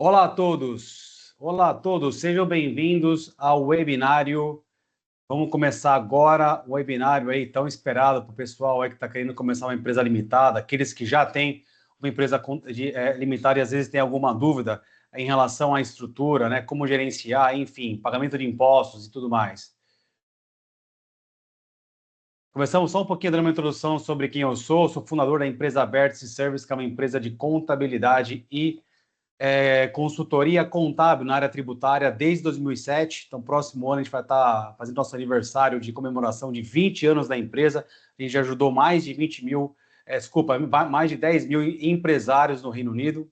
Olá a todos, sejam bem-vindos ao webinário. Vamos começar agora o webinário aí tão esperado para o pessoal aí que está querendo começar uma empresa limitada, aqueles que já têm uma empresa limitada e às vezes tem alguma dúvida em relação à estrutura, né? Como gerenciar, enfim, pagamento de impostos e tudo mais. Começamos só um pouquinho dando uma introdução sobre quem eu sou fundador da empresa Vértice Service, que é uma empresa de contabilidade e consultoria contábil na área tributária desde 2007. Então, próximo ano a gente vai estar fazendo nosso aniversário de comemoração de 20 anos da empresa. A gente já ajudou mais de 20 mil, mais de 10 mil empresários no Reino Unido.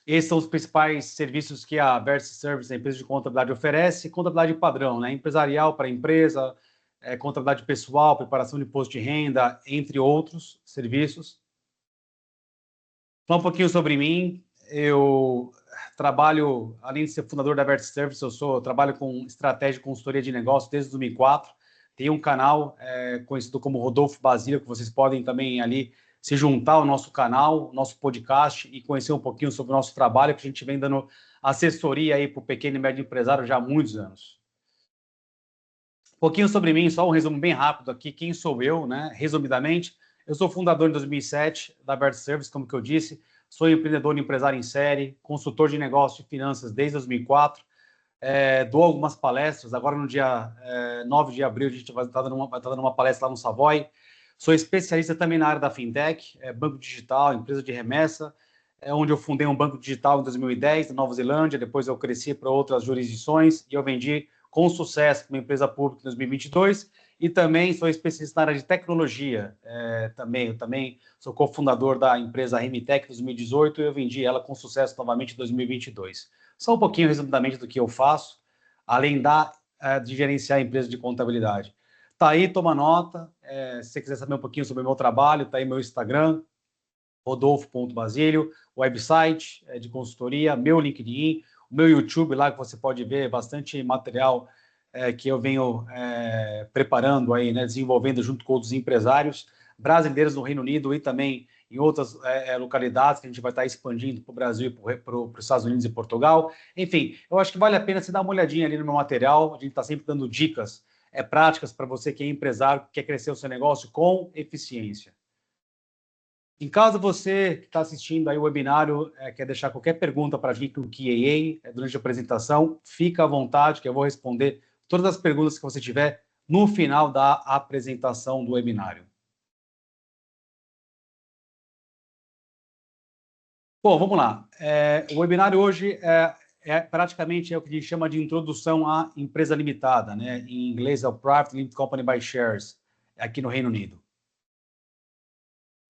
Esses são os principais serviços que a Vértice Service, a empresa de contabilidade, oferece. Contabilidade padrão, né? Empresarial para a empresa, contabilidade pessoal, preparação de imposto de renda, entre outros serviços. Falar um pouquinho sobre mim. Eu trabalho, além de ser fundador da Vértice Service, eu trabalho com estratégia e consultoria de negócio desde 2004. Tenho um canal conhecido como Rodolfo Basílio, que vocês podem também ali se juntar ao nosso canal, nosso podcast e conhecer um pouquinho sobre o nosso trabalho, que a gente vem dando assessoria aí para o pequeno e médio empresário já há muitos anos. Um pouquinho sobre mim, só um resumo bem rápido aqui. Quem sou eu, né? Resumidamente, eu sou fundador em 2007 da Vértice Service, como que eu disse. Sou empreendedor e empresário em série, consultor de negócios e finanças desde 2004. Dou algumas palestras. Agora, no dia 9 de abril, a gente vai estar dando uma palestra lá no Savoy. Sou especialista também na área da fintech, banco digital, empresa de remessa, onde eu fundei um banco digital em 2010, na Nova Zelândia. Depois eu cresci para outras jurisdições e eu vendi com sucesso para uma empresa pública em 2022. E também sou especialista na área de tecnologia. Eu também sou cofundador da empresa Remitec em 2018 e eu vendi ela com sucesso novamente em 2022. Só um pouquinho, resumidamente, do que eu faço, além de gerenciar a empresa de contabilidade. Tá aí, toma nota. Se você quiser saber um pouquinho sobre o meu trabalho, tá aí meu Instagram, rodolfo.basílio, website de consultoria, meu LinkedIn, o meu YouTube lá, que você pode ver bastante material que eu venho preparando aí, né, desenvolvendo junto com outros empresários brasileiros no Reino Unido e também em outras localidades que a gente vai estar expandindo para o Brasil e para os Estados Unidos e Portugal. Enfim, eu acho que vale a pena você dar uma olhadinha ali no meu material. A gente está sempre dando dicas práticas para você que é empresário, que quer crescer o seu negócio com eficiência. Em caso você que está assistindo aí o webinário quer deixar qualquer pergunta para a gente no Q&A durante a apresentação, fica à vontade que eu vou responder todas as perguntas que você tiver no final da apresentação do webinário. Bom, vamos lá. O webinário hoje praticamente o que a gente chama de introdução à empresa limitada, né? Em inglês é o Private Limited Company by Shares, aqui no Reino Unido.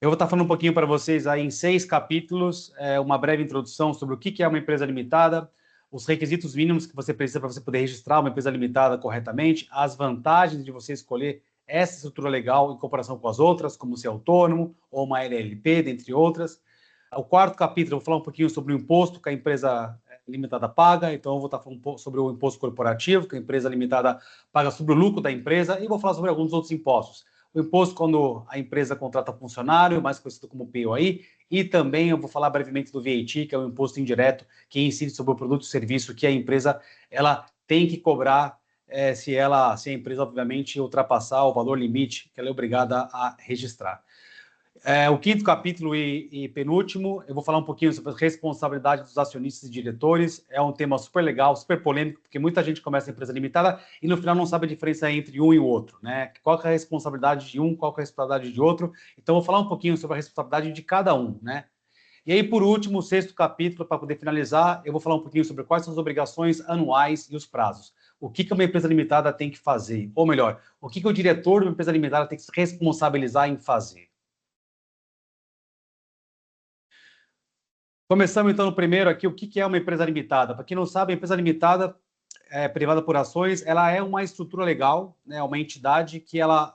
Eu vou estar falando um pouquinho para vocês aí em 6 capítulos, uma breve introdução sobre o que é uma empresa limitada, os requisitos mínimos que você precisa para você poder registrar uma empresa limitada corretamente, as vantagens de você escolher essa estrutura legal em comparação com as outras, como ser autônomo ou uma LLP, dentre outras. O 4º capítulo, eu vou falar um pouquinho sobre o imposto que a empresa limitada paga, então eu vou estar falando um pouco sobre o imposto corporativo, que a empresa limitada paga sobre o lucro da empresa, e vou falar sobre alguns outros impostos. O imposto quando a empresa contrata funcionário, mais conhecido como POI, e também eu vou falar brevemente do VAT, que é o imposto indireto que incide sobre o produto e serviço que a empresa ela tem que cobrar se a empresa, obviamente, ultrapassar o valor limite que ela é obrigada a registrar. O 5º capítulo e penúltimo, eu vou falar um pouquinho sobre a responsabilidade dos acionistas e diretores. É um tema super legal, super polêmico, porque muita gente começa a empresa limitada e no final não sabe a diferença entre um e o outro, né? Qual que é a responsabilidade de um, qual que é a responsabilidade de outro. Então, eu vou falar um pouquinho sobre a responsabilidade de cada um, né? E aí, por último, o 6º capítulo, para poder finalizar, eu vou falar um pouquinho sobre quais são as obrigações anuais e os prazos. O que uma empresa limitada tem que fazer? Ou melhor, o que o diretor de uma empresa limitada tem que se responsabilizar em fazer? Começamos, então, no primeiro aqui, o que é uma empresa limitada? Para quem não sabe, a empresa limitada, privada por ações, ela é uma estrutura legal, né, uma entidade que a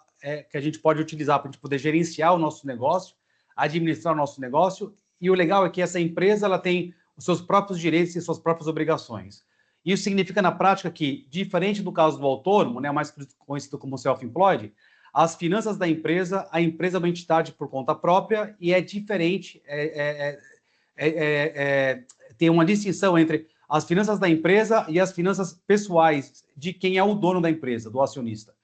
gente pode utilizar para a gente poder gerenciar o nosso negócio, administrar o nosso negócio, e o legal é que essa empresa ela tem os seus próprios direitos e suas próprias obrigações. Isso significa, na prática, que, diferente do caso do autônomo, né, mais conhecido como self-employed, as finanças da empresa, a empresa é uma entidade por conta própria e é diferente, tem uma distinção entre as finanças da empresa e as finanças pessoais de quem é o dono da empresa, do acionista.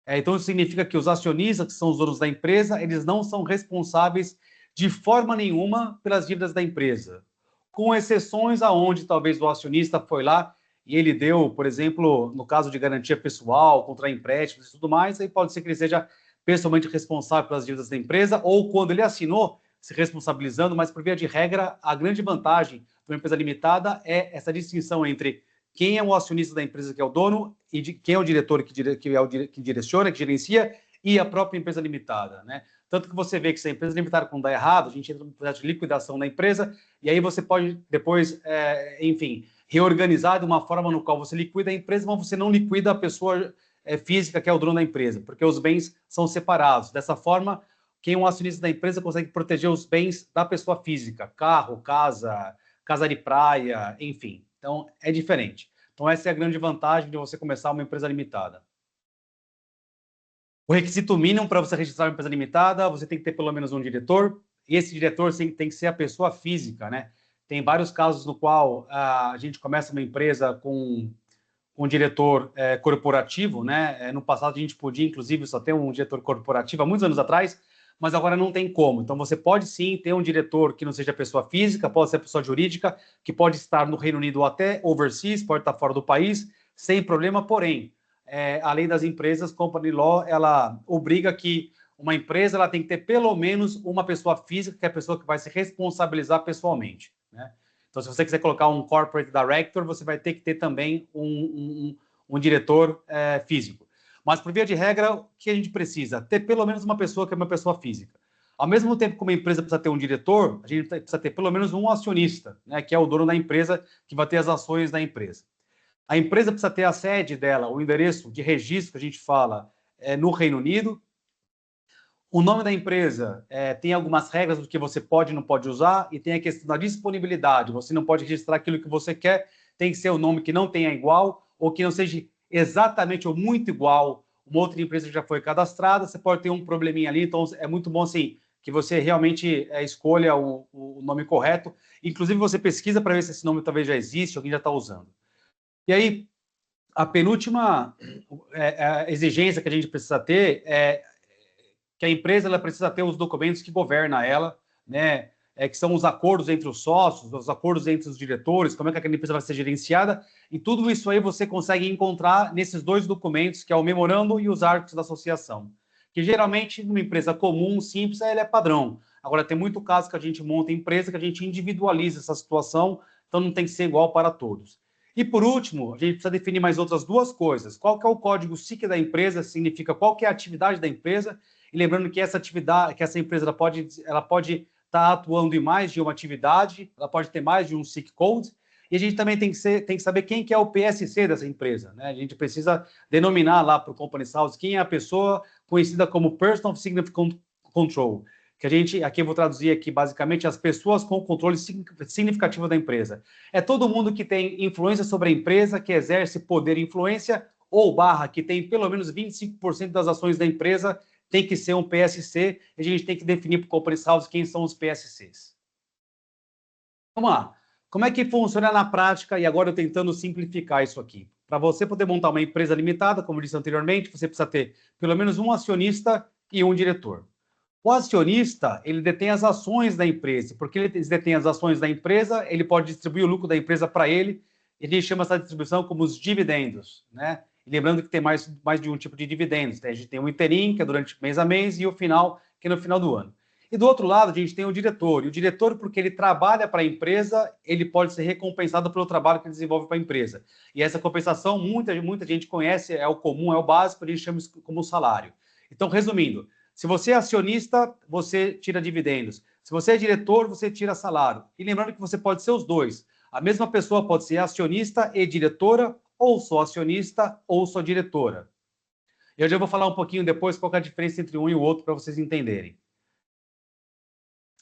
Então, isso significa que os acionistas, que são os donos da empresa, eles não são responsáveis de forma nenhuma pelas dívidas da empresa, com exceções aonde talvez o acionista foi lá e ele deu, por exemplo, no caso de garantia pessoal, contra empréstimos e tudo mais, aí pode ser que ele seja pessoalmente responsável pelas dívidas da empresa, ou quando ele assinou, se responsabilizando, mas por via de regra, a grande vantagem de uma empresa limitada é essa distinção entre quem é o acionista da empresa, que é o dono, e quem é o diretor que direciona, que gerencia, e a própria empresa limitada, né? Tanto que você vê que se a empresa limitada, quando dá errado, a gente entra no processo de liquidação da empresa, e aí você pode depois, enfim, reorganizar de uma forma no qual você liquida a empresa, mas você não liquida a pessoa física, que é o dono da empresa, porque os bens são separados. Dessa forma, quem é um acionista da empresa consegue proteger os bens da pessoa física, carro, casa de praia, enfim. Então, é diferente. Então, essa é a grande vantagem de você começar uma empresa limitada. O requisito mínimo para você registrar uma empresa limitada, você tem que ter pelo menos um diretor, e esse diretor tem que ser a pessoa física, né? Tem vários casos no qual a gente começa uma empresa com um diretor corporativo, né? No passado a gente podia, inclusive, só ter um diretor corporativo, há muitos anos atrás, mas agora não tem como. Então, você pode sim ter um diretor que não seja pessoa física, pode ser pessoa jurídica, que pode estar no Reino Unido ou até overseas, pode estar fora do país, sem problema, porém, a lei das empresas, Company Law, ela obriga que uma empresa ela tem que ter pelo menos uma pessoa física, que é a pessoa que vai se responsabilizar pessoalmente, né? Então, se você quiser colocar um corporate director, você vai ter que ter também um diretor físico. Mas, por via de regra, o que a gente precisa? Ter pelo menos uma pessoa que é uma pessoa física. Ao mesmo tempo que uma empresa precisa ter um diretor, a gente precisa ter pelo menos um acionista, né, que é o dono da empresa, que vai ter as ações da empresa. A empresa precisa ter a sede dela, o endereço de registro que a gente fala no Reino Unido. O nome da empresa tem algumas regras do que você pode e não pode usar, e tem a questão da disponibilidade. Você não pode registrar aquilo que você quer, tem que ser um nome que não tenha igual, ou que não seja exatamente ou muito igual uma outra empresa que já foi cadastrada. Você pode ter um probleminha ali, então é muito bom assim, que você realmente escolha o nome correto. Inclusive, você pesquisa para ver se esse nome talvez já existe, alguém já está usando. E aí, a penúltima exigência que a gente precisa ter é que a empresa ela precisa ter os documentos que governam ela, né? Que são os acordos entre os sócios, os acordos entre os diretores, como é que aquela empresa vai ser gerenciada, e tudo isso aí você consegue encontrar nesses dois documentos, que é o memorando e os artigos da associação, que geralmente, numa empresa comum, simples, ele é padrão. Agora, tem muito caso que a gente monta empresa, que a gente individualiza essa situação, então não tem que ser igual para todos. E, por último, a gente precisa definir mais outras duas coisas. Qual que é o código SIC da empresa, significa qual que é a atividade da empresa, e lembrando que essa atividade, que essa empresa ela pode estar atuando em mais de uma atividade, ela pode ter mais de um SIC code, e a gente também tem que saber quem que é o PSC dessa empresa, né? A gente precisa denominar lá para o Company House quem é a pessoa conhecida como Person of Significant Control, que a gente, aqui eu vou traduzir aqui basicamente as pessoas com controle significativo da empresa. É todo mundo que tem influência sobre a empresa, que exerce poder e influência, ou que tem pelo menos 25% das ações da empresa, tem que ser um PSC, e a gente tem que definir para o Company House quem são os PSCs. Vamos lá. Como é que funciona na prática? E agora eu tentando simplificar isso aqui. Para você poder montar uma empresa limitada, como eu disse anteriormente, você precisa ter pelo menos um acionista e um diretor. O acionista, ele detém as ações da empresa. Porque ele detém as ações da empresa, ele pode distribuir o lucro da empresa para ele, e a gente chama essa distribuição como os dividendos, né? E lembrando que tem mais de um tipo de dividendos. A gente tem o interim, que é durante mês a mês, e o final, que é no final do ano. E do outro lado, a gente tem o diretor. E o diretor, porque ele trabalha para a empresa, ele pode ser recompensado pelo trabalho que ele desenvolve para a empresa. E essa compensação, muita gente conhece, é o comum, é o básico, a gente chama isso como salário. Então, resumindo, se você é acionista, você tira dividendos. Se você é diretor, você tira salário. E lembrando que você pode ser os dois. A mesma pessoa pode ser acionista e diretora, ou só acionista, ou só diretora. Eu já vou falar um pouquinho depois qual é a diferença entre um e o outro para vocês entenderem.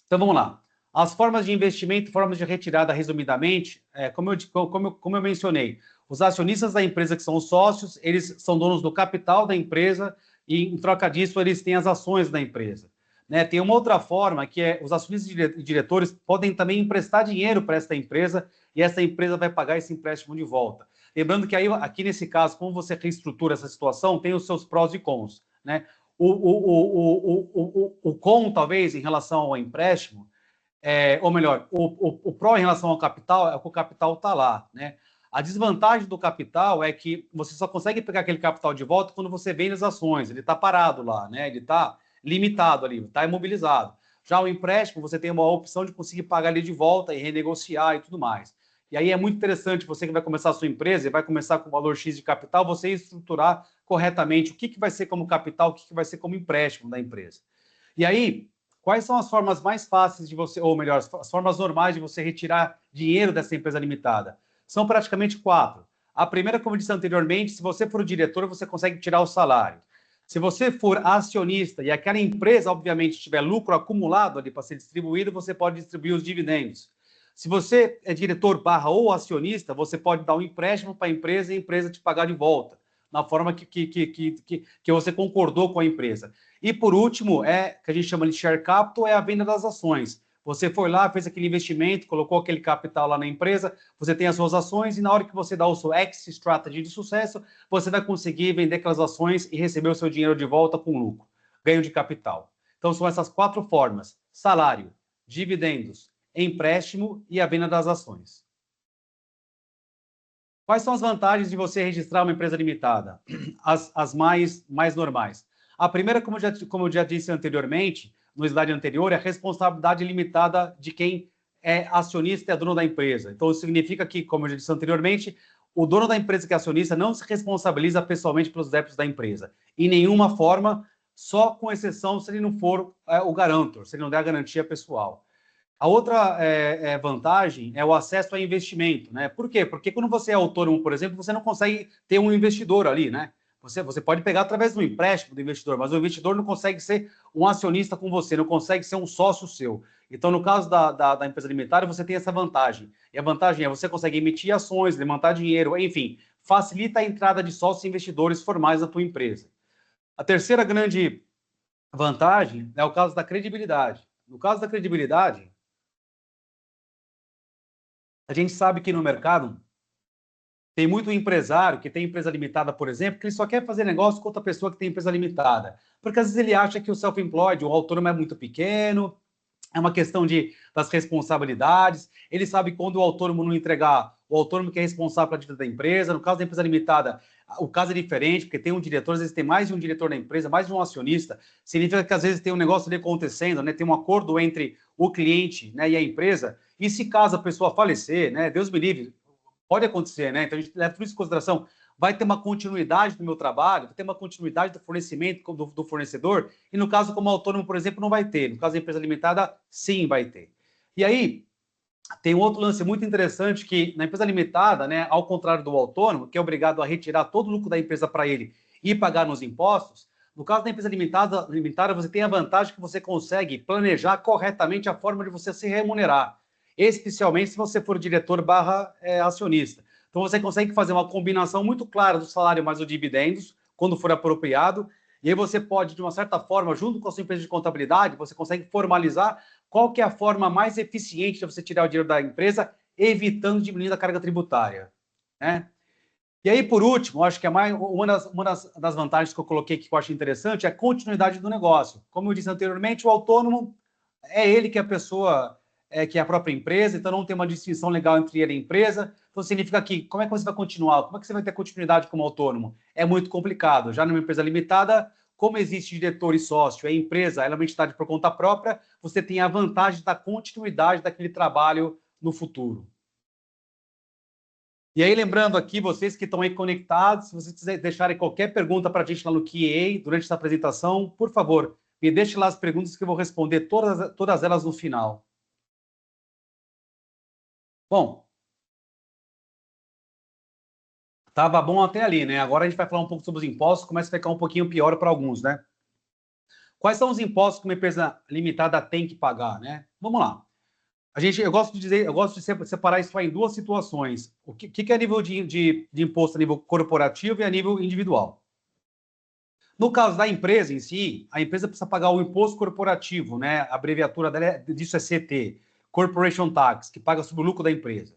Então, vamos lá. As formas de investimento, formas de retirada, resumidamente, como eu mencionei, os acionistas da empresa, que são os sócios, eles são donos do capital da empresa e, em troca disso, eles têm as ações da empresa. né? Tem uma outra forma que é os acionistas e diretores podem também emprestar dinheiro para essa empresa e essa empresa vai pagar esse empréstimo de volta. Lembrando que aí, aqui nesse caso, como você reestrutura essa situação, tem os seus prós e cons, né? O com, talvez, em relação ao empréstimo, ou melhor, o pró em relação ao capital é que o capital está lá, né? A desvantagem do capital é que você só consegue pegar aquele capital de volta quando você vende as ações, ele está parado lá, né? Ele está limitado ali, está imobilizado. Já o empréstimo, você tem uma opção de conseguir pagar ele de volta e renegociar e tudo mais. E aí é muito interessante, você que vai começar a sua empresa e vai começar com o valor X de capital, você estruturar corretamente o que vai ser como capital, o que vai ser como empréstimo da empresa. E aí, quais são as formas mais fáceis de você, ou melhor, as formas normais de você retirar dinheiro dessa empresa limitada? São praticamente 4. A primeira, como eu disse anteriormente, se você for o diretor, você consegue tirar o salário. Se você for acionista e aquela empresa, obviamente, tiver lucro acumulado ali para ser distribuído, você pode distribuir os dividendos. Se você é diretor barra ou acionista, você pode dar um empréstimo para a empresa e a empresa te pagar de volta, na forma que você concordou com a empresa. E por último, que a gente chama de share capital, é a venda das ações. Você foi lá, fez aquele investimento, colocou aquele capital lá na empresa, você tem as suas ações e na hora que você dá o seu exit strategy de sucesso, você vai conseguir vender aquelas ações e receber o seu dinheiro de volta com lucro, ganho de capital. Então são essas 4 formas: salário, dividendos, empréstimo e a venda das ações. Quais são as vantagens de você registrar uma empresa limitada? As mais normais. A primeira, como eu já disse anteriormente, no slide anterior, é a responsabilidade limitada de quem é acionista e é dono da empresa. Então, isso significa que, como eu já disse anteriormente, o dono da empresa que é acionista não se responsabiliza pessoalmente pelos débitos da empresa. Em nenhuma forma, só com exceção se ele não for o garantor, se ele não der a garantia pessoal. A outra vantagem é o acesso a investimento, né? Por quê? Porque quando você é autônomo, por exemplo, você não consegue ter um investidor ali, né? Você pode pegar através do empréstimo do investidor, mas o investidor não consegue ser um acionista com você, não consegue ser um sócio seu. Então, no caso da empresa limitada, você tem essa vantagem. E a vantagem é você consegue emitir ações, levantar dinheiro, enfim, facilita a entrada de sócios e investidores formais na tua empresa. A terceira grande vantagem é o caso da credibilidade. No caso da credibilidade, a gente sabe que no mercado tem muito empresário que tem empresa limitada, por exemplo, que ele só quer fazer negócio com outra pessoa que tem empresa limitada. Porque às vezes ele acha que o self-employed, o autônomo é muito pequeno, é uma questão das responsabilidades. Ele sabe que quando o autônomo não entregar, o autônomo que é responsável pela dívida da empresa. No caso da empresa limitada, o caso é diferente, porque tem um diretor, às vezes tem mais de um diretor da empresa, mais de um acionista. Significa que às vezes tem um negócio ali acontecendo, né? Tem um acordo entre o cliente, né, e a empresa. E se caso a pessoa falecer, né, Deus me livre, pode acontecer, né? Então a gente leva tudo isso em consideração. Vai ter uma continuidade do meu trabalho, vai ter uma continuidade do fornecimento do fornecedor, e no caso, como autônomo, por exemplo, não vai ter. No caso da empresa limitada, sim, vai ter. E aí, tem um outro lance muito interessante que na empresa limitada, né, ao contrário do autônomo, que é obrigado a retirar todo o lucro da empresa para ele e pagar nos impostos, no caso da empresa limitada, você tem a vantagem que você consegue planejar corretamente a forma de você se remunerar, especialmente se você for diretor barra acionista. Então você consegue fazer uma combinação muito clara do salário mais os dividendos, quando for apropriado, e aí você pode, de uma certa forma, junto com a sua empresa de contabilidade, você consegue formalizar qual que é a forma mais eficiente de você tirar o dinheiro da empresa, evitando diminuir a carga tributária, né? E aí, por último, acho que uma das vantagens que eu coloquei que eu acho interessante é a continuidade do negócio. Como eu disse anteriormente, o autônomo é ele que é a pessoa, que é a própria empresa, então não tem uma distinção legal entre ele e a empresa. Então significa que, como é que você vai continuar? Como é que você vai ter continuidade como autônomo? É muito complicado. Já numa empresa limitada, como existe diretor e sócio, a empresa ela é uma entidade por conta própria, você tem a vantagem da continuidade daquele trabalho no futuro. E aí, lembrando aqui, vocês que estão aí conectados, se vocês deixarem qualquer pergunta para a gente lá no Q&A durante essa apresentação, por favor, me deixe lá as perguntas que eu vou responder todas elas no final. Bom, estava bom até ali, né? Agora a gente vai falar um pouco sobre os impostos, começa a ficar um pouquinho pior para alguns, né? Quais são os impostos que uma empresa limitada tem que pagar, né? Vamos lá. Eu gosto de separar isso em duas situações. O que é nível de imposto a nível corporativo e a nível individual. No caso da empresa em si, a empresa precisa pagar o imposto corporativo, né? A abreviatura disso é CT, Corporation Tax, que paga sobre o lucro da empresa,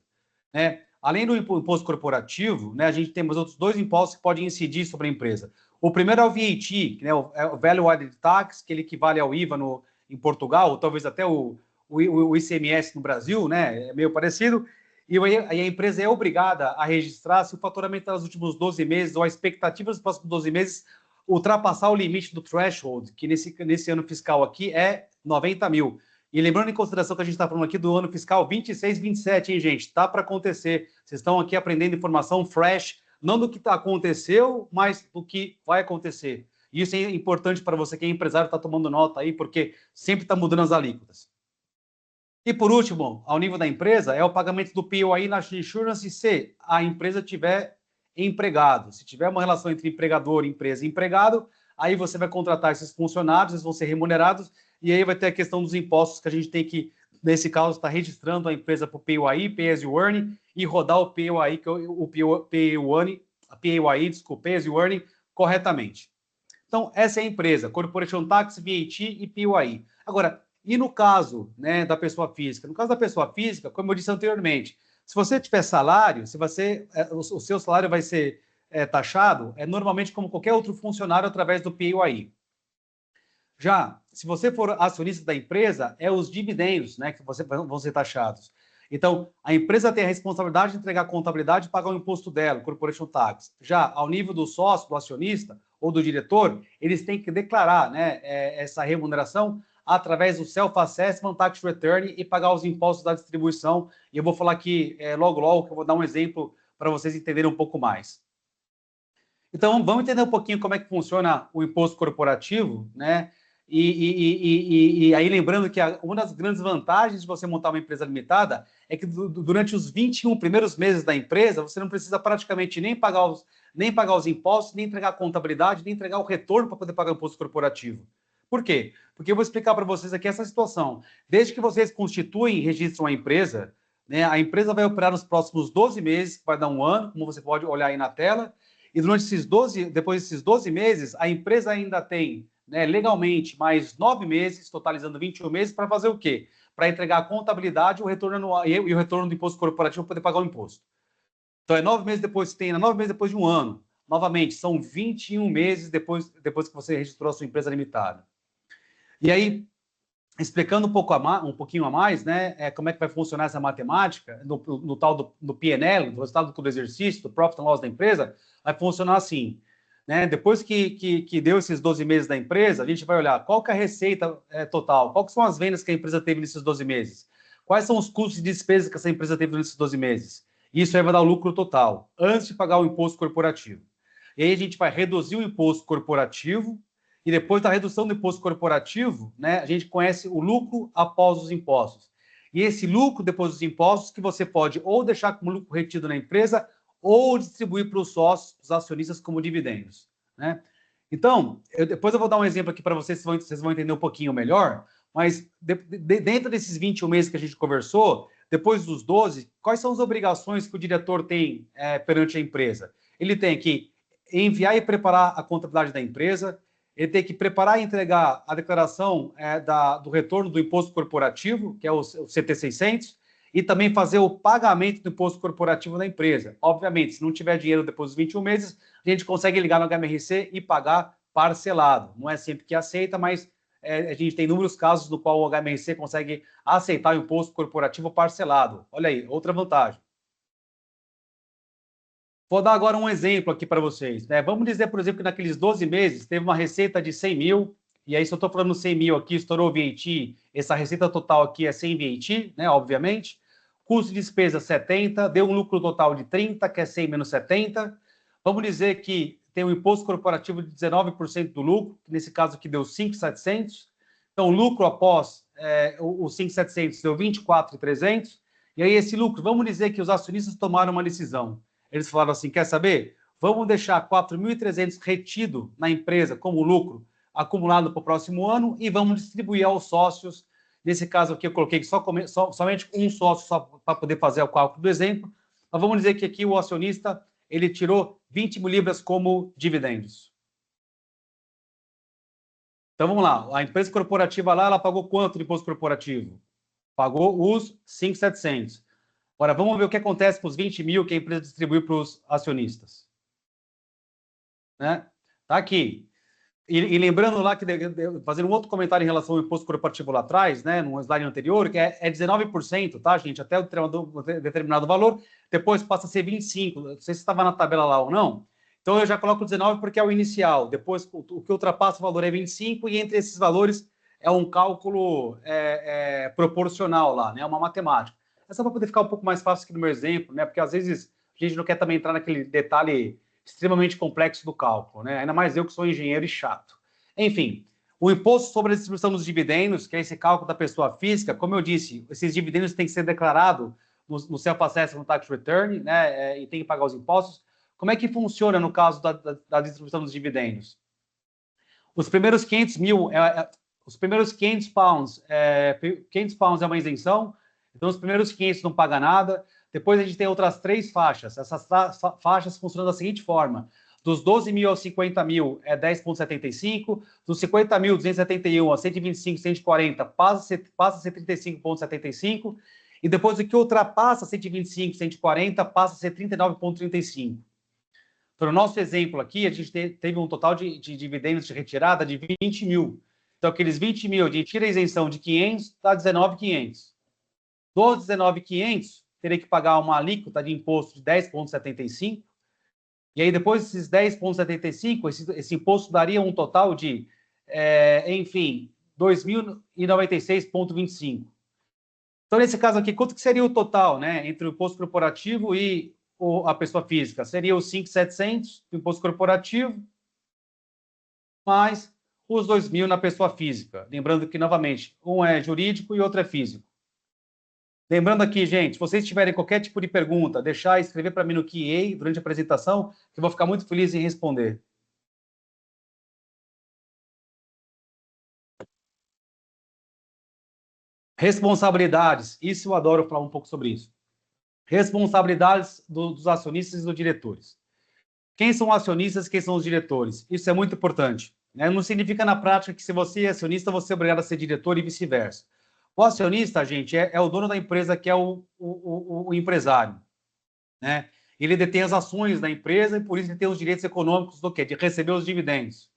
né? Além do imposto corporativo, né, a gente tem outros dois impostos que podem incidir sobre a empresa. O primeiro é o VAT, né, é o Value Added Tax, que ele equivale ao IVA em Portugal, ou talvez até o ICMS no Brasil, né? É meio parecido. E a empresa é obrigada a registrar se o faturamento nos últimos 12 meses ou a expectativa dos próximos 12 meses ultrapassar o limite do threshold, que nesse ano fiscal aqui é 90 mil. E lembrando em consideração que a gente está falando aqui do ano fiscal 26, 27, hein, gente? Tá para acontecer. Vocês estão aqui aprendendo informação fresh, não do que aconteceu, mas do que vai acontecer. E isso é importante para você que é empresário, está tomando nota aí, porque sempre está mudando as alíquotas. E por último, ao nível da empresa, é o pagamento do POI, National Insurance, se a empresa tiver empregado. Se tiver uma relação entre empregador, empresa e empregado, aí você vai contratar esses funcionários, eles vão ser remunerados, e aí vai ter a questão dos impostos que a gente tem que, nesse caso, estar registrando a empresa para o POI, Pay As You Earn, e rodar o POI, que é o PAYE, desculpa, Pay As You Earn, corretamente. Então, essa é a empresa, Corporation Tax, VAT e POI. Agora, e no caso, né, da pessoa física? No caso da pessoa física, como eu disse anteriormente, se você tiver salário, se você, o seu salário vai ser taxado, normalmente como qualquer outro funcionário através do PAYE. Já, se você for acionista da empresa, é os dividendos, né, que vão ser taxados. Então, a empresa tem a responsabilidade de entregar a contabilidade e pagar o imposto dela, o Corporation Tax. Já ao nível do sócio, do acionista ou do diretor, eles têm que declarar, né, essa remuneração através do Self-Assessment Tax Return e pagar os impostos da distribuição. E eu vou falar aqui logo, que eu vou dar um exemplo para vocês entenderem um pouco mais. Então, vamos entender um pouquinho como é que funciona o imposto corporativo, né? E aí, lembrando que uma das grandes vantagens de você montar uma empresa limitada é que durante os 21 primeiros meses da empresa, você não precisa praticamente nem pagar os impostos, nem entregar a contabilidade, nem entregar o retorno para poder pagar o imposto corporativo. Por quê? Porque eu vou explicar para vocês aqui essa situação. Desde que vocês constituem e registram a empresa, né, a empresa vai operar nos próximos 12 meses, que vai dar um ano, como você pode olhar aí na tela, e depois desses 12 meses, a empresa ainda tem, né, legalmente mais 9 meses, totalizando 21 meses, para fazer o quê? Para entregar a contabilidade, o retorno anual, e o retorno do imposto corporativo para poder pagar o imposto. Então, é 9 meses depois que tem, 9 meses depois de um ano. Novamente, são 21 meses depois que você registrou a sua empresa limitada. E aí, explicando um pouquinho a mais, né, como é que vai funcionar essa matemática, no tal do PNL, do resultado do exercício, do Profit and Loss da empresa, vai funcionar assim. Né? Depois que deu esses 12 meses da empresa, a gente vai olhar qual que é a receita total, quais são as vendas que a empresa teve nesses 12 meses, quais são os custos e despesas que essa empresa teve nesses 12 meses. Isso aí vai dar o lucro total, antes de pagar o imposto corporativo. E aí a gente vai reduzir o imposto corporativo, e depois da redução do imposto corporativo, né, a gente conhece o lucro após os impostos. E esse lucro depois dos impostos que você pode ou deixar como lucro retido na empresa ou distribuir para os sócios, os acionistas como dividendos, né? Então, depois eu vou dar um exemplo aqui para vocês, vocês vão entender um pouquinho melhor, mas dentro desses 21 meses que a gente conversou, depois dos 12, quais são as obrigações que o diretor tem perante a empresa? Ele tem que enviar e preparar a contabilidade da empresa, ele tem que preparar e entregar a declaração do retorno do imposto corporativo, que é o CT600, e também fazer o pagamento do imposto corporativo da empresa. Obviamente, se não tiver dinheiro depois dos 21 meses, a gente consegue ligar no HMRC e pagar parcelado. Não é sempre que aceita, mas a gente tem inúmeros casos no qual o HMRC consegue aceitar o imposto corporativo parcelado. Olha aí, outra vantagem. Vou dar agora um exemplo aqui para vocês. Né? Vamos dizer, por exemplo, que naqueles 12 meses teve uma receita de 100 mil, e aí se eu estou falando 100 mil aqui, estourou o VAT, essa receita total aqui é sem VAT, né, obviamente. Custo de despesa 70, deu um lucro total de 30, que é 100 menos 70. Vamos dizer que tem um imposto corporativo de 19% do lucro, que nesse caso aqui deu 5.700. Então, o lucro após o 5.700 deu 24.300. E aí esse lucro, vamos dizer que os acionistas tomaram uma decisão. Eles falaram assim, quer saber? Vamos deixar 4.300 retido na empresa como lucro acumulado para o próximo ano e vamos distribuir aos sócios. Nesse caso aqui eu coloquei somente um sócio só para poder fazer o cálculo do exemplo. Mas vamos dizer que aqui o acionista ele tirou 20 mil libras como dividendos. Então, vamos lá. A empresa corporativa lá, ela pagou quanto de imposto corporativo? Pagou os 5.700. Agora, vamos ver o que acontece com os 20 mil que a empresa distribuiu para os acionistas. Né? Tá aqui. E lembrando lá que, fazendo um outro comentário em relação ao imposto corporativo lá atrás, né, no slide anterior, que é 19%, tá, gente? Até um determinado valor, depois passa a ser 25%. Não sei se estava na tabela lá ou não. Então, eu já coloco 19 porque é o inicial. Depois, o que ultrapassa o valor é 25, e entre esses valores é um cálculo proporcional lá, né? É uma matemática. É só para poder ficar um pouco mais fácil aqui no meu exemplo, né? Porque às vezes a gente não quer também entrar naquele detalhe extremamente complexo do cálculo, né? Ainda mais eu que sou engenheiro e chato. Enfim, o imposto sobre a distribuição dos dividendos, que é esse cálculo da pessoa física, como eu disse, esses dividendos têm que ser declarados no self-assessment, no tax return, né? E tem que pagar os impostos. Como é que funciona no caso da distribuição dos dividendos? Os primeiros 500 mil, os primeiros 500 pounds, 500 pounds é uma isenção, então os primeiros 500 não paga nada. Depois a gente tem outras 3 faixas. Essas faixas funcionam da seguinte forma: dos 12 mil aos 50 mil é 10,75, dos 50 mil, 271 a 125, 140 passa a ser 35,75, e depois o que ultrapassa 125, 140 passa a ser 39,35. Então, no nosso exemplo aqui, a gente teve um total de dividendos de retirada de 20 mil. Então, aqueles 20 mil, a gente tira a isenção de 500, dá 19.500. Dos 19.500, teria que pagar uma alíquota de imposto de 10,75. E aí, depois desses 10,75, esse imposto daria um total de, enfim, 2.096,25. Então, nesse caso aqui, quanto que seria o total, né, entre o imposto corporativo e a pessoa física? Seria os 5.700 do imposto corporativo, mais os 2.000 na pessoa física. Lembrando que, novamente, um é jurídico e outro é físico. Lembrando aqui, gente, se vocês tiverem qualquer tipo de pergunta, deixar escrever para mim no QA durante a apresentação, que eu vou ficar muito feliz em responder. Responsabilidades. Isso eu adoro falar um pouco sobre isso. Responsabilidades dos acionistas e dos diretores. Quem são acionistas e quem são os diretores? Isso é muito importante. Né? Não significa na prática que se você é acionista, você é obrigado a ser diretor e vice-versa. O acionista, gente, é o dono da empresa, que é o empresário. Né? Ele detém as ações da empresa e, por isso, ele tem os direitos econômicos do quê? De receber os dividendos.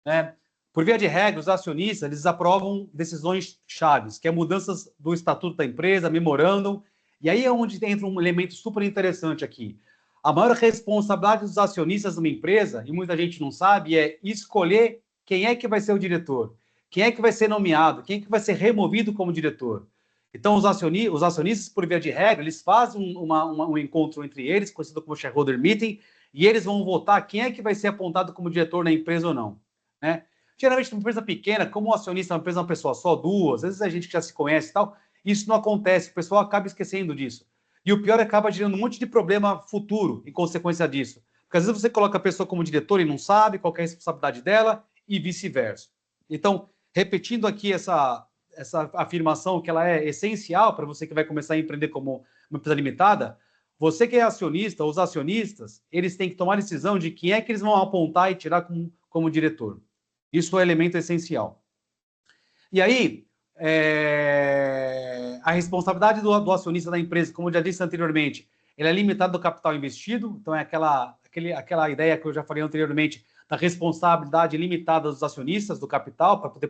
Né? Por via de regra, os acionistas eles aprovam decisões chaves, que é mudanças do estatuto da empresa, memorandum, e aí é onde entra um elemento super interessante aqui. A maior responsabilidade dos acionistas de uma empresa, e muita gente não sabe, é escolher quem é que vai ser o diretor, quem é que vai ser nomeado, quem é que vai ser removido como diretor. Então, os acionistas, por via de regra, eles fazem um encontro entre eles, conhecido como shareholder meeting, e eles vão votar quem é que vai ser apontado como diretor na empresa ou não. Né? Geralmente, numa empresa pequena, como o acionista é uma empresa, uma pessoa só, duas, às vezes a gente que já se conhece e tal, isso não acontece, o pessoal acaba esquecendo disso. E o pior é que acaba gerando um monte de problema futuro em consequência disso. Porque às vezes você coloca a pessoa como diretor e não sabe qual é a responsabilidade dela, e vice-versa. Então, repetindo aqui essa afirmação, que ela é essencial para você que vai começar a empreender como uma empresa limitada, você que é acionista, os acionistas, eles têm que tomar a decisão de quem é que eles vão apontar e tirar como diretor. Isso é elemento essencial. E aí, a responsabilidade do acionista da empresa, como eu já disse anteriormente, ela é limitada do capital investido, então é aquela ideia que eu já falei anteriormente, da responsabilidade limitada dos acionistas do capital, para poder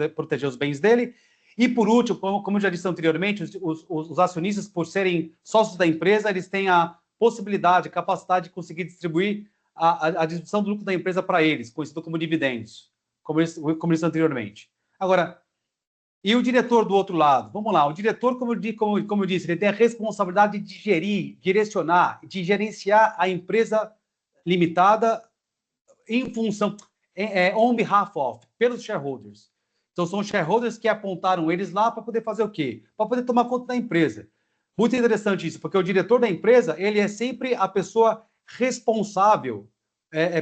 proteger os bens dele. E, por último, como eu já disse anteriormente, os acionistas, por serem sócios da empresa, eles têm a possibilidade, a capacidade de conseguir distribuir a distribuição do lucro da empresa para eles, conhecido como dividendos, como eu disse anteriormente. Agora, e o diretor do outro lado? Vamos lá, o diretor, como eu disse, ele tem a responsabilidade de gerir, direcionar, de gerenciar a empresa limitada em função, on behalf of, pelos shareholders. Então, são os shareholders que apontaram eles lá para poder fazer o quê? Para poder tomar conta da empresa. Muito interessante isso, porque o diretor da empresa, ele é sempre a pessoa responsável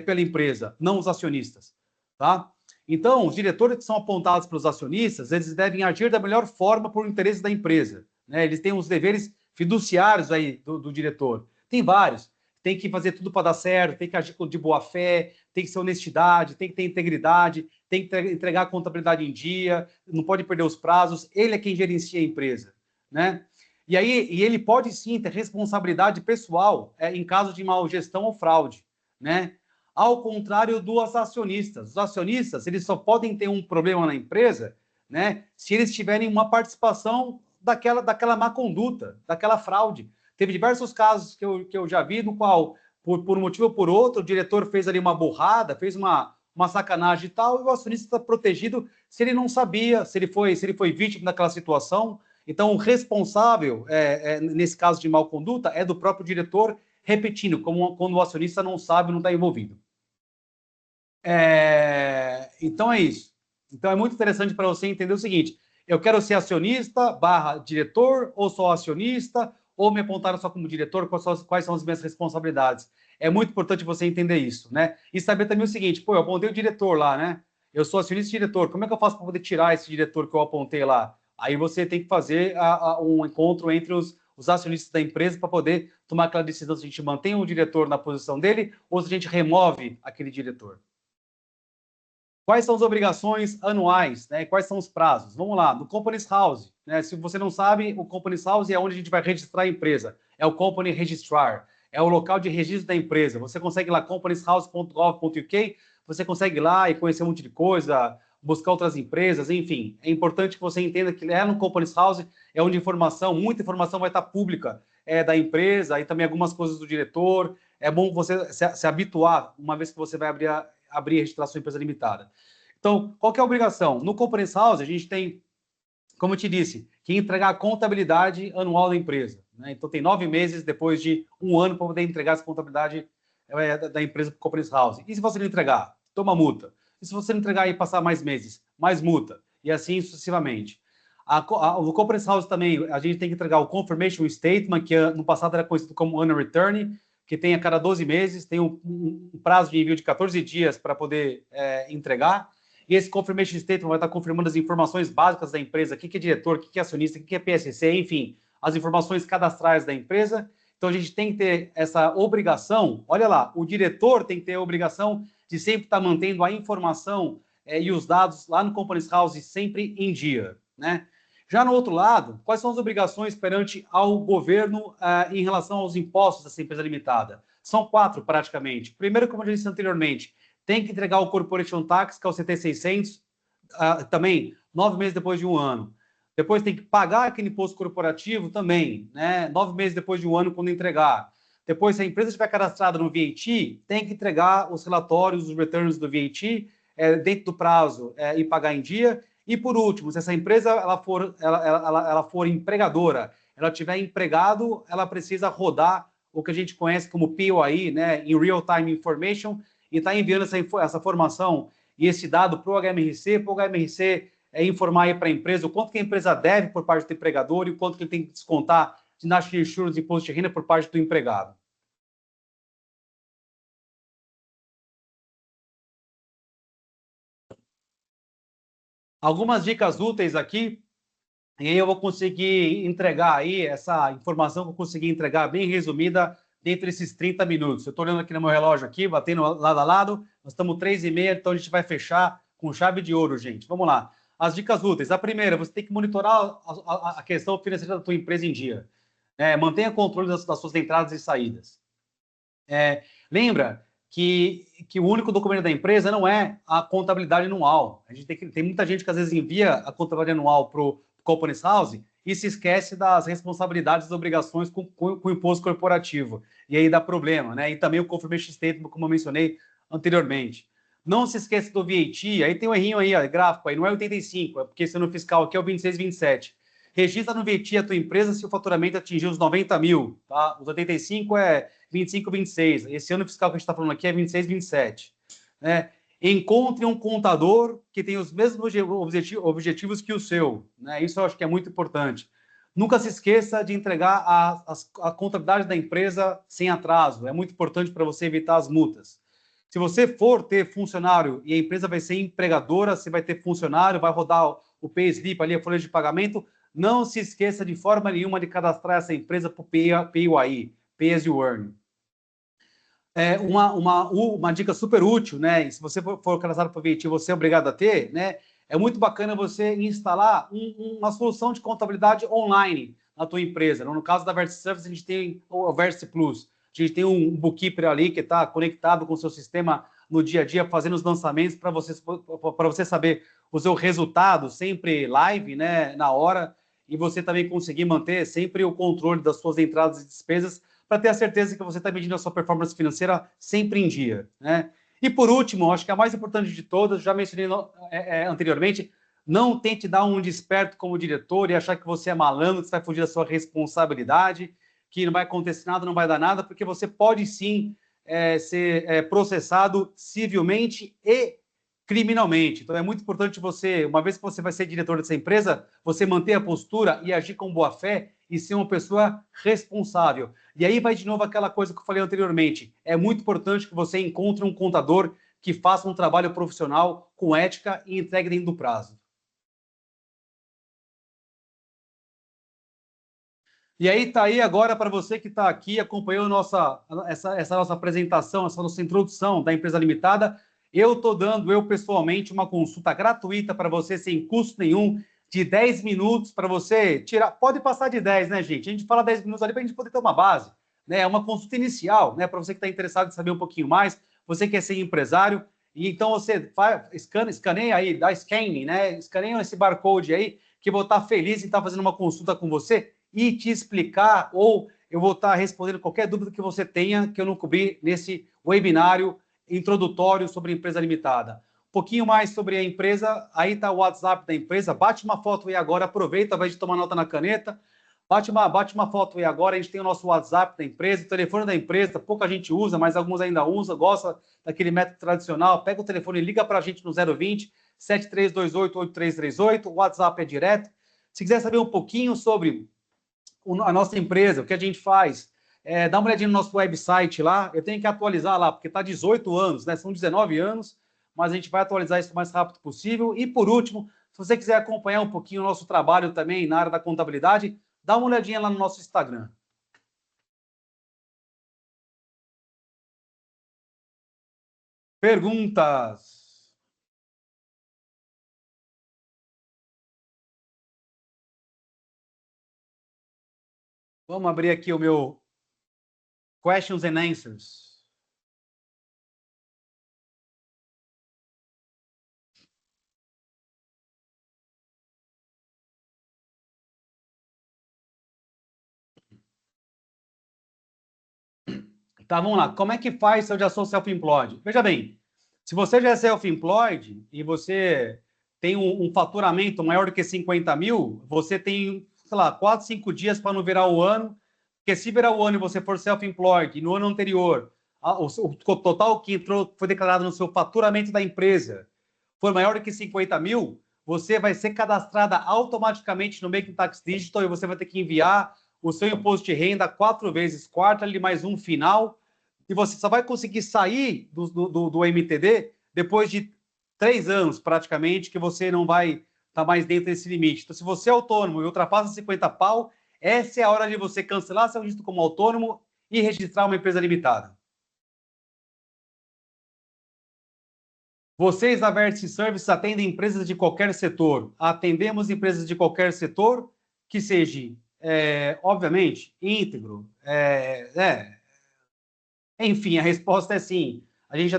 pela empresa, não os acionistas, tá? Então, os diretores que são apontados pelos acionistas, eles devem agir da melhor forma por interesse da empresa, né? Eles têm os deveres fiduciários aí do diretor. Tem vários. Tem que fazer tudo para dar certo, tem que agir de boa fé, tem que ser honestidade, tem que ter integridade, tem que entregar a contabilidade em dia, não pode perder os prazos, ele é quem gerencia a empresa, né? E ele pode sim ter responsabilidade pessoal em caso de mal gestão ou fraude, né? Ao contrário dos acionistas. Os acionistas, eles só podem ter um problema na empresa, né, se eles tiverem uma participação daquela má conduta, daquela fraude. Teve diversos casos que eu já vi no qual, por um motivo ou por outro, o diretor fez ali uma burrada, fez uma sacanagem e tal, e o acionista está protegido se ele não sabia, se ele foi vítima daquela situação. Então, o responsável, nesse caso de má conduta, é do próprio diretor, repetindo, como quando o acionista não sabe, não está envolvido. Então, é isso. Então, é muito interessante para você entender o seguinte: eu quero ser acionista / diretor, ou só acionista, ou me apontaram só como diretor, quais são as minhas responsabilidades. É muito importante você entender isso, né? E saber também o seguinte: pô, eu apontei o diretor lá, né? Eu sou acionista e diretor, como é que eu faço para poder tirar esse diretor que eu apontei lá? Aí você tem que fazer um encontro entre os acionistas da empresa para poder tomar aquela decisão se a gente mantém o diretor na posição dele ou se a gente remove aquele diretor. Quais são as obrigações anuais, né? Quais são os prazos? Vamos lá, no Companies House, né? Se você não sabe, o Companies House é onde a gente vai registrar a empresa. É o Company Registrar, é o local de registro da empresa. Você consegue lá companieshouse.gov.uk, você consegue ir lá e conhecer um monte de coisa, buscar outras empresas, enfim. É importante que você entenda que no Companies House é onde muita informação vai estar pública da empresa e também algumas coisas do diretor. É bom você se habituar, uma vez que você vai abrir a registração de empresa limitada. Então, qual que é a obrigação? No Companies House, a gente tem, como eu te disse, que entregar a contabilidade anual da empresa, né? Então, tem 9 meses depois de um ano para poder entregar essa contabilidade da empresa para o Companies House. E se você não entregar, toma multa. E se você não entregar e passar mais meses, mais multa. E assim sucessivamente. O Companies House também, a gente tem que entregar o Confirmation Statement, que no passado era conhecido como Annual Return, que tem a cada 12 meses, tem um prazo de envio de 14 dias para poder entregar. E esse Confirmation Statement vai estar confirmando as informações básicas da empresa, o que é diretor, o que é acionista, o que é PSC, enfim, as informações cadastrais da empresa. Então, a gente tem que ter essa obrigação. Olha lá, o diretor tem que ter a obrigação de sempre estar mantendo a informação e os dados lá no Companies House sempre em dia, né? Já no outro lado, quais são as obrigações perante ao governo em relação aos impostos dessa empresa limitada? São 4, praticamente. Primeiro, como eu disse anteriormente, tem que entregar o Corporation Tax, que é o CT-600, também 9 meses depois de um ano. Depois tem que pagar aquele imposto corporativo também, né? 9 meses depois de um ano, quando entregar. Depois, se a empresa estiver cadastrada no VAT, tem que entregar os relatórios, os returns do VAT dentro do prazo e pagar em dia. E por último, se essa empresa ela for empregadora, ela tiver empregado, ela precisa rodar o que a gente conhece como POI, né, em Real Time Information, e está enviando essa formação e esse dado para o HMRC informar aí para a empresa o quanto que a empresa deve por parte do empregador e o quanto que ele tem que descontar de National Insurance e imposto de renda por parte do empregado. Algumas dicas úteis aqui, e aí eu vou conseguir entregar aí essa informação que eu consegui entregar bem resumida dentro desses 30 minutos. Eu estou olhando aqui no meu relógio aqui, batendo lado a lado, nós estamos 3h30, então a gente vai fechar com chave de ouro, gente. Vamos lá. As dicas úteis. A primeira, você tem que monitorar a questão financeira da tua empresa em dia. Mantenha controle das suas entradas e saídas. Lembra que o único documento da empresa não é a contabilidade anual. A gente tem muita gente que às vezes envia a contabilidade anual para o Companies House e se esquece das responsabilidades e obrigações com o imposto corporativo. E aí dá problema, né? E também o Confirmation Statement, como eu mencionei anteriormente. Não se esqueça do VAT, aí tem um errinho aí, ó, gráfico aí, não é 85, é porque esse ano fiscal aqui é o 26, 27. Registra no VAT a tua empresa se o faturamento atingir os 90 mil, tá? Os 85 é 25, 26. Esse ano fiscal que a gente está falando aqui é 26, 27. Né? Encontre um contador que tem os mesmos objetivos que o seu. Né? Isso eu acho que é muito importante. Nunca se esqueça de entregar a contabilidade da empresa sem atraso. É muito importante para você evitar as multas. Se você for ter funcionário e a empresa vai ser empregadora, você vai ter funcionário, vai rodar o payslip ali, a folha de pagamento, não se esqueça de forma nenhuma de cadastrar essa empresa para o PAYE, Pay as you earn. uma dica super útil, né? E se você for cadastrar para o VAT, você é obrigado a ter, né? É muito bacana você instalar uma solução de contabilidade online na tua empresa. No caso da Vertice Service, a gente tem o Vertice Plus. A gente tem um bookkeeper ali que está conectado com o seu sistema no dia a dia, fazendo os lançamentos para você saber o seu resultado sempre live, né, na hora, e você também conseguir manter sempre o controle das suas entradas e despesas para ter a certeza que você está medindo a sua performance financeira sempre em dia, né? E por último, acho que a mais importante de todas, já mencionei anteriormente, não tente dar um desperto como diretor e achar que você é malandro, que você vai fugir da sua responsabilidade, que não vai acontecer nada, não vai dar nada, porque você pode sim ser processado civilmente e criminalmente. Então é muito importante você, uma vez que você vai ser diretor dessa empresa, você manter a postura e agir com boa fé e ser uma pessoa responsável. E aí vai de novo aquela coisa que eu falei anteriormente. É muito importante que você encontre um contador que faça um trabalho profissional com ética e entregue dentro do prazo. E aí tá aí agora para você que está aqui acompanhando essa nossa apresentação, essa nossa introdução da empresa limitada. Eu estou dando, eu pessoalmente, uma consulta gratuita para você, sem custo nenhum, de 10 minutos para você tirar. Pode passar de 10, né, gente? A gente fala 10 minutos ali para a gente poder ter uma base, né? É uma consulta inicial, né? Para você que está interessado em saber um pouquinho mais, você quer ser empresário, e então você escaneia aí, dá scanning, né? Escaneia esse barcode aí, que eu vou estar feliz em estar fazendo uma consulta com você e te explicar, ou eu vou estar respondendo qualquer dúvida que você tenha que eu não cobri nesse webinário introdutório sobre empresa limitada. Um pouquinho mais sobre a empresa, aí está o WhatsApp da empresa, bate uma foto aí agora, aproveita, vai de tomar nota na caneta, bate uma foto aí agora, a gente tem o nosso WhatsApp da empresa, o telefone da empresa, pouca gente usa, mas alguns ainda usam, gosta daquele método tradicional, pega o telefone e liga para a gente no 020 7328 8338, o WhatsApp é direto. Se quiser saber um pouquinho sobre a nossa empresa, o que a gente faz, dá uma olhadinha no nosso website lá, eu tenho que atualizar lá, porque está 18 anos, né? São 19 anos, mas a gente vai atualizar isso o mais rápido possível. E por último, se você quiser acompanhar um pouquinho o nosso trabalho também na área da contabilidade, dá uma olhadinha lá no nosso Instagram. Perguntas? Vamos abrir aqui o meu questions and answers. Tá, vamos lá. Como é que faz se eu já sou self-employed? Veja bem, se você já é self-employed e você tem um faturamento maior do que 50 mil, você tem, sei lá, 4, 5 dias para não virar o ano, porque se virar o ano e você for self-employed e no ano anterior o total que entrou foi declarado no seu faturamento da empresa for maior do que 50 mil, você vai ser cadastrada automaticamente no Making Tax Digital e você vai ter que enviar o seu imposto de renda 4 vezes quarterly mais um final, e você só vai conseguir sair do MTD depois de 3 anos, praticamente, que você não vai estar mais dentro desse limite. Então, se você é autônomo e ultrapassa 50 pau, essa é a hora de você cancelar seu registro como autônomo e registrar uma empresa limitada. Vocês da Vertice Services atendem empresas de qualquer setor. Atendemos empresas de qualquer setor que seja, obviamente, íntegro. Enfim, a resposta é sim. A gente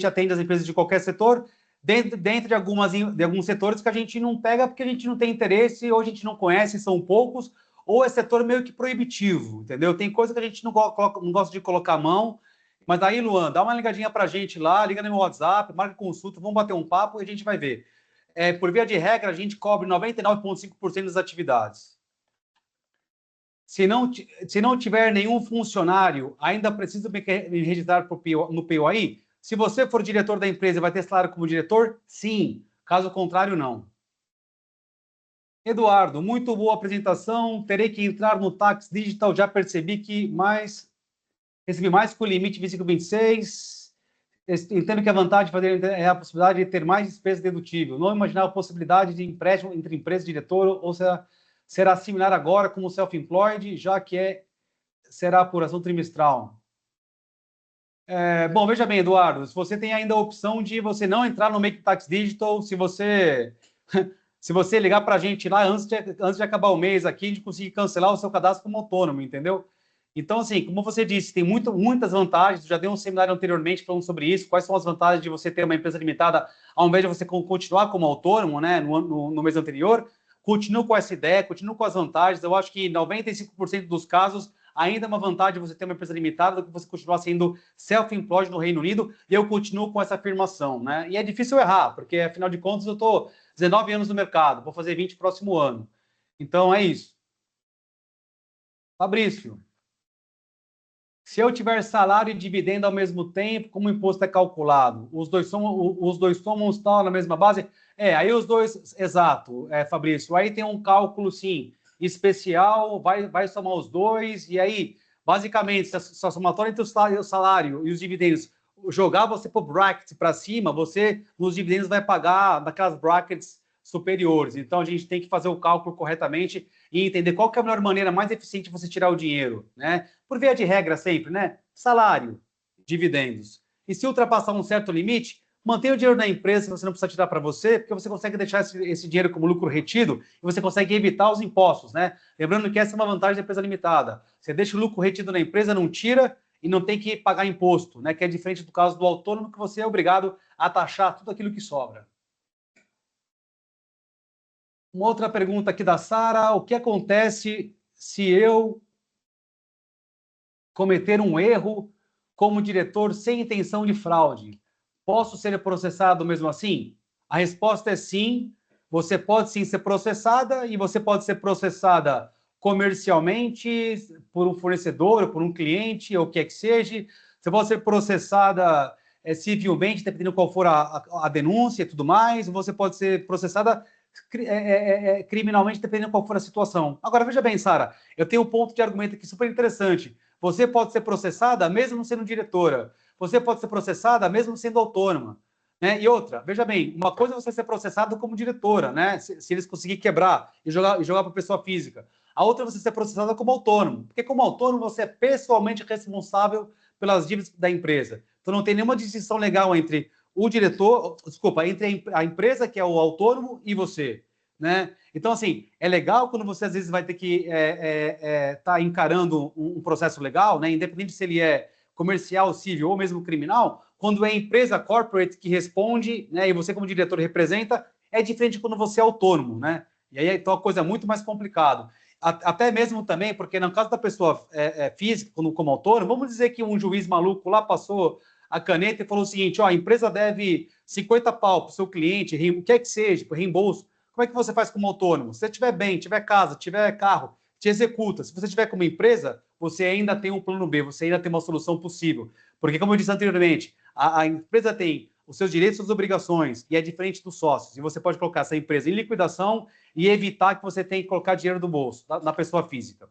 atende as empresas de qualquer setor, dentro de alguns setores que a gente não pega porque a gente não tem interesse, ou a gente não conhece, são poucos, ou é setor meio que proibitivo, entendeu? Tem coisa que a gente não gosta de colocar a mão, mas aí, Luan, dá uma ligadinha para a gente lá, liga no meu WhatsApp, marca consulta, vamos bater um papo e a gente vai ver. Por via de regra, a gente cobre 99,5% das atividades. Se não tiver nenhum funcionário, ainda precisa me registrar no POI? Se você for diretor da empresa, vai ter salário como diretor? Sim. Caso contrário, não. Eduardo, muito boa apresentação. Terei que entrar no Tax Digital. Já percebi que recebi mais que o limite 2526. Entendo que a vantagem de fazer é a possibilidade de ter mais despesas dedutíveis. Não imaginava a possibilidade de empréstimo entre empresa e diretor, ou será similar agora como self-employed, já que será apuração trimestral. Bom, veja bem, Eduardo, se você tem ainda a opção de você não entrar no Make Tax Digital, se você se você ligar para a gente lá antes de acabar o mês aqui, a gente conseguir cancelar o seu cadastro como autônomo, entendeu? Então, assim, como você disse, tem muitas vantagens. Já dei um seminário anteriormente falando sobre isso. Quais são as vantagens de você ter uma empresa limitada ao invés de você continuar como autônomo, né, no mês anterior? Continuo com essa ideia, continuo com as vantagens. Eu acho que em 95% dos casos ainda é uma vantagem você ter uma empresa limitada do que você continuar sendo self-employed no Reino Unido, e eu continuo com essa afirmação, né? E é difícil errar, porque afinal de contas eu estou 19 anos no mercado, vou fazer 20 próximo ano. Então é isso. Fabrício, se eu tiver salário e dividendo ao mesmo tempo, como o imposto é calculado? Os dois somam estão na mesma base? Aí os dois, exato, Fabrício. Aí tem um cálculo, sim, especial, vai somar os dois, e aí, basicamente, se a somatória entre o salário e os dividendos jogar você para o bracket para cima, você, nos dividendos, vai pagar naquelas brackets superiores. Então, a gente tem que fazer o cálculo corretamente e entender qual que é a melhor maneira mais eficiente de você tirar o dinheiro, né? Por via de regra sempre, né? Salário, dividendos. E se ultrapassar um certo limite, mantenha o dinheiro na empresa que você não precisa tirar para você, porque você consegue deixar esse dinheiro como lucro retido e você consegue evitar os impostos, né? Lembrando que essa é uma vantagem da empresa limitada. Você deixa o lucro retido na empresa, não tira e não tem que pagar imposto, né? Que é diferente do caso do autônomo, que você é obrigado a taxar tudo aquilo que sobra. Uma outra pergunta aqui da Sara: o que acontece se eu cometer um erro como diretor sem intenção de fraude? Posso ser processado mesmo assim? A resposta é sim. Você pode sim ser processada, e você pode ser processada comercialmente por um fornecedor, por um cliente, ou o que é que seja. Você pode ser processada civilmente, dependendo qual for a denúncia e tudo mais. Você pode ser processada criminalmente, dependendo qual for a situação. Agora, veja bem, Sara, eu tenho um ponto de argumento aqui super interessante. Você pode ser processada mesmo não sendo diretora. Você pode ser processada mesmo sendo autônoma. Né? E outra, veja bem, uma coisa é você ser processado como diretora, né? Se eles conseguirem quebrar e jogar para pessoa física. A outra é você ser processada como autônomo, porque como autônomo você é pessoalmente responsável pelas dívidas da empresa. Então não tem nenhuma distinção legal entre o diretor, desculpa, entre a empresa que é o autônomo e você, né? Então, assim, é legal quando você às vezes vai ter que tá encarando um processo legal, né? Independente se ele é comercial, civil ou mesmo criminal, quando é a empresa corporate que responde, né? E você como diretor representa, é diferente quando você é autônomo, né? E aí então a coisa é muito mais complicada. Até mesmo também, porque no caso da pessoa física, como autônomo, vamos dizer que um juiz maluco lá passou a caneta e falou o seguinte: ó, a empresa deve 50 pau para o seu cliente, o que é que seja, por reembolso. Como é que você faz como autônomo? Se você tiver bem, tiver casa, tiver carro, te executa. Se você tiver como empresa, você ainda tem um plano B, você ainda tem uma solução possível. Porque, como eu disse anteriormente, a empresa tem os seus direitos e suas obrigações, e é diferente dos sócios. E você pode colocar essa empresa em liquidação e evitar que você tenha que colocar dinheiro do bolso, na pessoa física.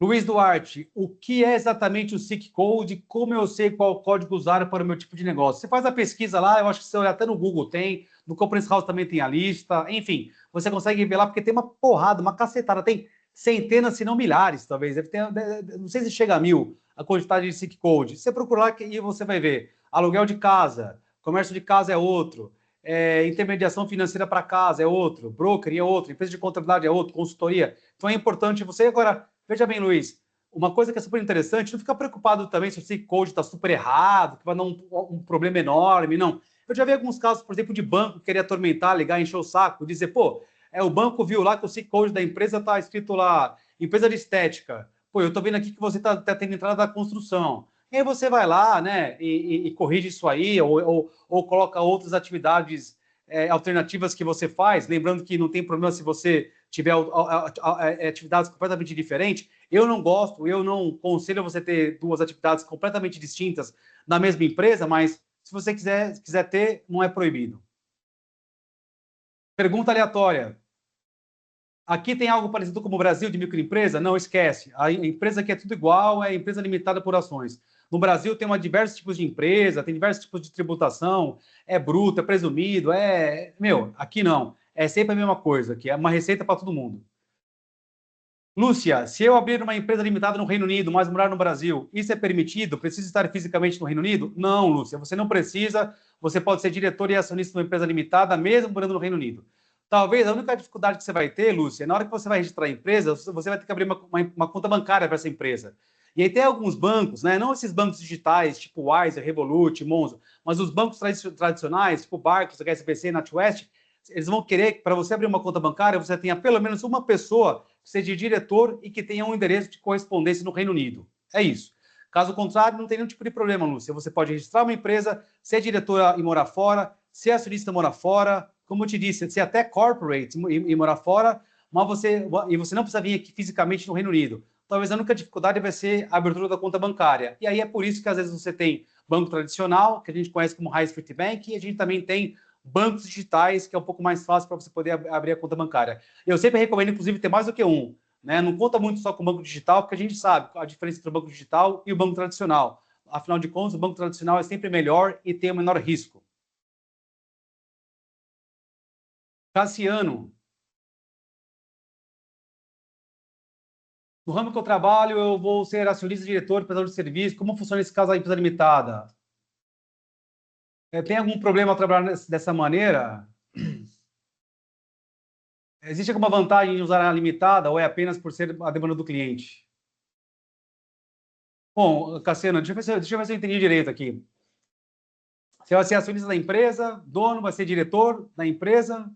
Luiz Duarte, o que é exatamente o SIC Code? Como eu sei qual código usar para o meu tipo de negócio? Você faz a pesquisa lá, eu acho que você olha até no Google tem, no Conference House também tem a lista, enfim, você consegue ver lá, porque tem uma porrada, uma cacetada, tem centenas, se não milhares, talvez, deve ter, não sei se chega a 1.000 a quantidade de SIC Code. Você procurar e você vai ver aluguel de casa, comércio de casa é outro, intermediação financeira para casa é outro, broker é outro, empresa de contabilidade é outro, consultoria. Então é importante você agora. Veja bem, Luiz, uma coisa que é super interessante, não fica preocupado também se o SIC Code está super errado, que vai dar um problema enorme, não. Eu já vi alguns casos, por exemplo, de banco querer atormentar, ligar, encher o saco, dizer, pô, o banco viu lá que o SIC Code da empresa está escrito lá, empresa de estética. Pô, eu estou vendo aqui que você está tendo entrada da construção. E aí você vai lá, né, e corrige isso aí, ou coloca outras atividades alternativas que você faz, lembrando que não tem problema se você tiver atividades completamente diferentes. Eu não gosto, eu não conselho você ter duas atividades completamente distintas na mesma empresa, mas se você quiser ter, não é proibido. Pergunta aleatória. Aqui tem algo parecido como o Brasil de microempresa? Não, esquece. A empresa aqui é tudo igual, é empresa limitada por ações. No Brasil tem diversos tipos de empresa, tem diversos tipos de tributação, é bruto, é presumido, Meu, aqui não. É sempre a mesma coisa, que é uma receita para todo mundo. Lúcia, se eu abrir uma empresa limitada no Reino Unido, mas morar no Brasil, isso é permitido? Preciso estar fisicamente no Reino Unido? Não, Lúcia, você não precisa. Você pode ser diretor e acionista de uma empresa limitada, mesmo morando no Reino Unido. Talvez a única dificuldade que você vai ter, Lúcia, na hora que você vai registrar a empresa, você vai ter que abrir uma conta bancária para essa empresa. E aí tem alguns bancos, né? Não esses bancos digitais, tipo Wise, Revolut, Monzo, mas os bancos tradicionais, tipo Barclays, HSBC, NatWest, eles vão querer que para você abrir uma conta bancária, você tenha pelo menos uma pessoa que seja diretor e que tenha um endereço de correspondência no Reino Unido. É isso. Caso contrário, não tem nenhum tipo de problema, Lúcia. Você pode registrar uma empresa, ser diretora e morar fora, ser acionista e morar fora, como eu te disse, ser até corporate e morar fora, mas você não precisa vir aqui fisicamente no Reino Unido. Talvez a única dificuldade vai ser a abertura da conta bancária. E aí é por isso que às vezes você tem banco tradicional, que a gente conhece como High Street Bank, e a gente também tem bancos digitais, que é um pouco mais fácil para você poder abrir a conta bancária. Eu sempre recomendo, inclusive, ter mais do que um. Né? Não conta muito só com o banco digital, porque a gente sabe a diferença entre o banco digital e o banco tradicional. Afinal de contas, o banco tradicional é sempre melhor e tem o menor risco. Cassiano, no ramo que eu trabalho, eu vou ser acionista, diretor, prestador de serviço. Como funciona esse caso da empresa limitada? Tem algum problema trabalhar dessa maneira? Existe alguma vantagem em usar a limitada ou é apenas por ser a demanda do cliente? Bom, Cassiano, deixa eu ver se eu entendi direito aqui. Você vai ser acionista da empresa, dono, vai ser diretor da empresa.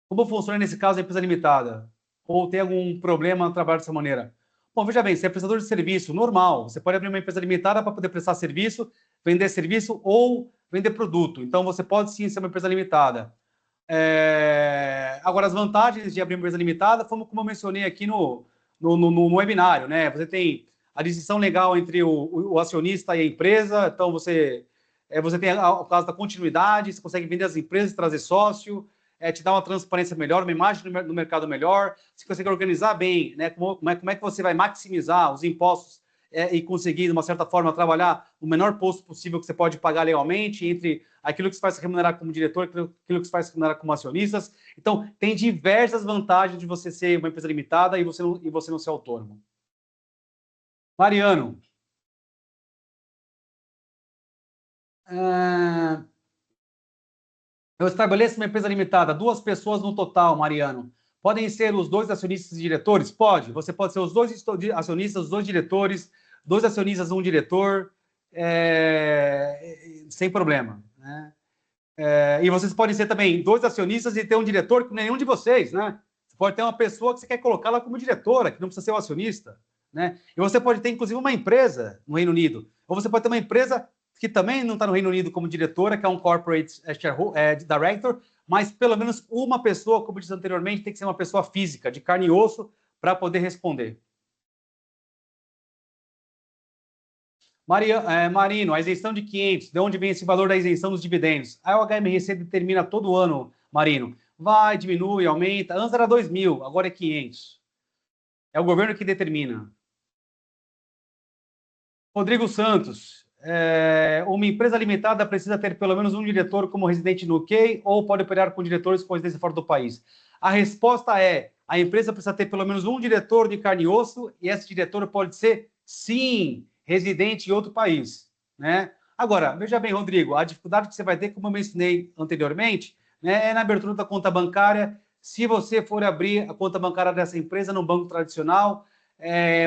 Como funciona nesse caso a empresa limitada? Ou tem algum problema no trabalho dessa maneira? Bom, veja bem, você é prestador de serviço normal, você pode abrir uma empresa limitada para poder prestar vender serviço ou vender produto. Então, você pode sim ser uma empresa limitada. Agora, as vantagens de abrir uma empresa limitada, como eu mencionei aqui no webinário, né? Você tem a distinção legal entre o acionista e a empresa, então você tem o caso da continuidade, você consegue vender as empresas, trazer sócio, te dá uma transparência melhor, uma imagem no mercado melhor, você consegue organizar bem, né? Como é que você vai maximizar os impostos e conseguir, de uma certa forma, trabalhar o menor posto possível que você pode pagar legalmente entre aquilo que você faz remunerar como diretor, aquilo que você faz remunerar como acionistas. Então, tem diversas vantagens de você ser uma empresa limitada e você não ser autônomo. Mariano, eu estabeleço uma empresa limitada, 2 pessoas no total, Mariano. Podem ser os 2 acionistas e diretores? Pode. Você pode ser os 2 acionistas, os 2 diretores, 2 acionistas, 1 diretor, sem problema. Né? E vocês podem ser também 2 acionistas e ter um diretor que nenhum de vocês, né? Você pode ter uma pessoa que você quer colocá-la como diretora, que não precisa ser o acionista, né? E você pode ter, inclusive, uma empresa no Reino Unido. Ou você pode ter uma empresa que também não está no Reino Unido como diretora, que é um corporate director, mas pelo menos uma pessoa, como disse anteriormente, tem que ser uma pessoa física, de carne e osso, para poder responder. Marino, a isenção de 500, de onde vem esse valor da isenção dos dividendos? A HMRC determina todo ano, Marino. Vai, diminui, aumenta. Antes era 2.000, agora é 500. É o governo que determina. Rodrigo Santos, uma empresa limitada precisa ter pelo menos um diretor como residente no UK ou pode operar com diretores com residência fora do país? A resposta é, a empresa precisa ter pelo menos um diretor de carne e osso e esse diretor pode ser, sim, residente em outro país. Né? Agora, veja bem, Rodrigo, a dificuldade que você vai ter, como eu mencionei anteriormente, né, é na abertura da conta bancária. Se você for abrir a conta bancária dessa empresa no banco tradicional,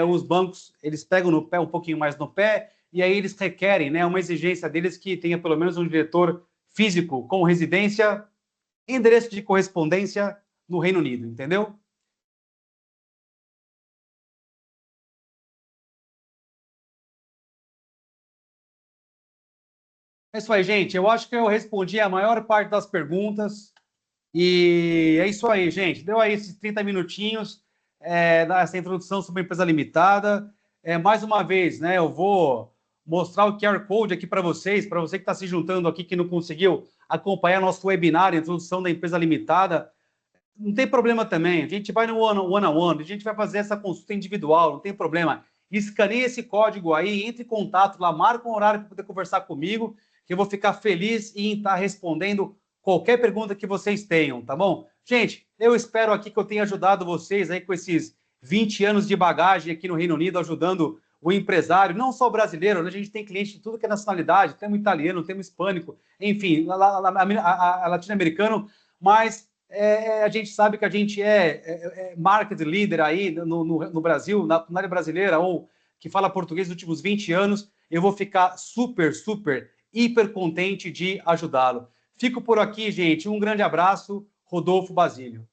os bancos eles pegam no pé um pouquinho mais no pé e aí eles requerem, né, uma exigência deles que tenha pelo menos um diretor físico com residência, endereço de correspondência no Reino Unido, entendeu? É isso aí, gente. Eu acho que eu respondi a maior parte das perguntas. E é isso aí, gente. Deu aí esses 30 minutinhos dessa introdução sobre a empresa limitada. Mais uma vez, né, eu vou mostrar o QR Code aqui para você que está se juntando aqui, que não conseguiu acompanhar nosso webinar, introdução da empresa limitada. Não tem problema também. A gente vai no one-on-one, a gente vai fazer essa consulta individual, não tem problema. Escaneie esse código aí, entre em contato lá, marca um horário para poder conversar comigo, que eu vou ficar feliz em estar respondendo qualquer pergunta que vocês tenham, tá bom? Gente, eu espero aqui que eu tenha ajudado vocês aí com esses 20 anos de bagagem aqui no Reino Unido, ajudando o empresário, não só o brasileiro, né? A gente tem cliente de tudo que é nacionalidade, temos italiano, temos hispânico, enfim, latino-americano, mas a gente sabe que a gente é market leader aí no Brasil, na área brasileira, ou que fala português nos últimos 20 anos, eu vou ficar super, super, hiper contente de ajudá-lo. Fico por aqui, gente. Um grande abraço, Rodolfo Basílio.